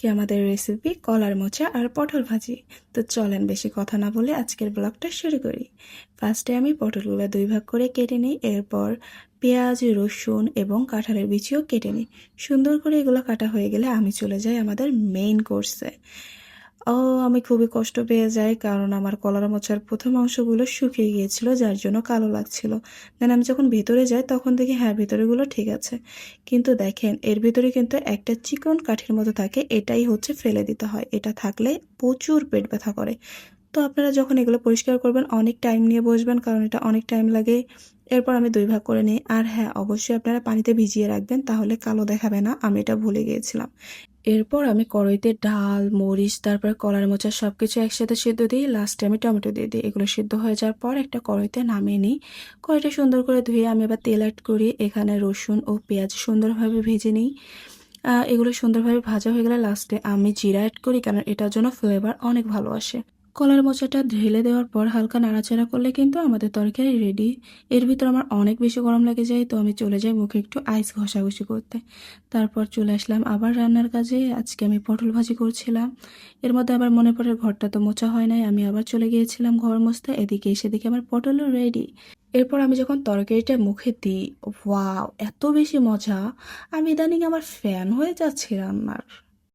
আজকে আমাদের রেসিপি কলার মোচা আর পটল ভাজি। তো চলেন বেশি কথা না বলে আজকের ব্লগটা শুরু করি। ফার্স্টে আমি পটলগুলো দুই ভাগ করে কেটে নিই, এরপর পেঁয়াজ, রসুন এবং কাঁঠালের বিচিও কেটে নিই। সুন্দর করে এগুলো কাটা হয়ে গেলে আমি চলে যাই আমাদের মেইন কোর্সে। আমি খুবই কষ্ট পেয়ে যাই, কারণ আমার কলার মোচার প্রথম অংশগুলো শুকিয়ে গিয়েছিল, যার জন্য কালো লাগছিল। দেন আমি যখন ভেতরে যাই তখন দেখি হ্যাঁ, ভেতরেগুলো ঠিক আছে, কিন্তু দেখেন এর ভিতরে কিন্তু একটা চিকন কাঠির মতো থাকে, এটাই হচ্ছে ফেলে দিতে হয়। এটা থাকলে প্রচুর পেট ব্যথা করে। তো আপনারা যখন এগুলো পরিষ্কার করবেন অনেক টাইম নিয়ে বসবেন, কারণ এটা অনেক টাইম লাগে। এরপর আমি দুই ভাগ করে নিই। আর হ্যাঁ, অবশ্যই আপনারা পানিতে ভিজিয়ে রাখবেন, তাহলে কালো দেখাবে না, আমি এটা ভুলে গিয়েছিলাম। এরপর আমি কড়াইতে ডাল, মরিচ, তারপরে কলার মোচা সবকিছু একসাথে সিদ্ধ দিই। লাস্টে আমি টমেটো দিয়ে দিই। এগুলো সিদ্ধ হয়ে যাওয়ার পর একটা কড়াইতে নামিয়ে নিই। কড়াইটা সুন্দর করে ধুয়ে আমি আবার তেল অ্যাড করি। এখানে রসুন ও পেঁয়াজ সুন্দরভাবে ভেজে নিই। এগুলো সুন্দরভাবে ভাজা হয়ে গেলে লাস্টে আমি জিরা অ্যাড করি, কারণ এটার জন্য ফ্লেভার অনেক ভালো আসে। কলার মোচাটা ঢেলে দেওয়ার পর হালকা নাড়াচাড়া করলে কিন্তু আমাদের তরকারি রেডি। এর ভিতর আমার অনেক বেশি গরম লেগে যায়, তো আমি চলে যাই মুখে একটু আইস ঘষাঘষি করতে। তারপর চলে আসলাম আবার রান্নার কাজে। আজকে আমি পটল ভাজি করছিলাম। এর মধ্যে আবার মনে পড়ে ঘরটা তো মোছা হয় নাই, আমি আবার চলে গিয়েছিলাম ঘর মুছতে। এদিকে এসে দেখি আমার পটলও রেডি। এরপর আমি যখন তরকারিটা মুখে দিই, ওয়াও, এত বেশি মজা! আমি ইদানিং আমার ফ্যান হয়ে যাচ্ছি রান্নার।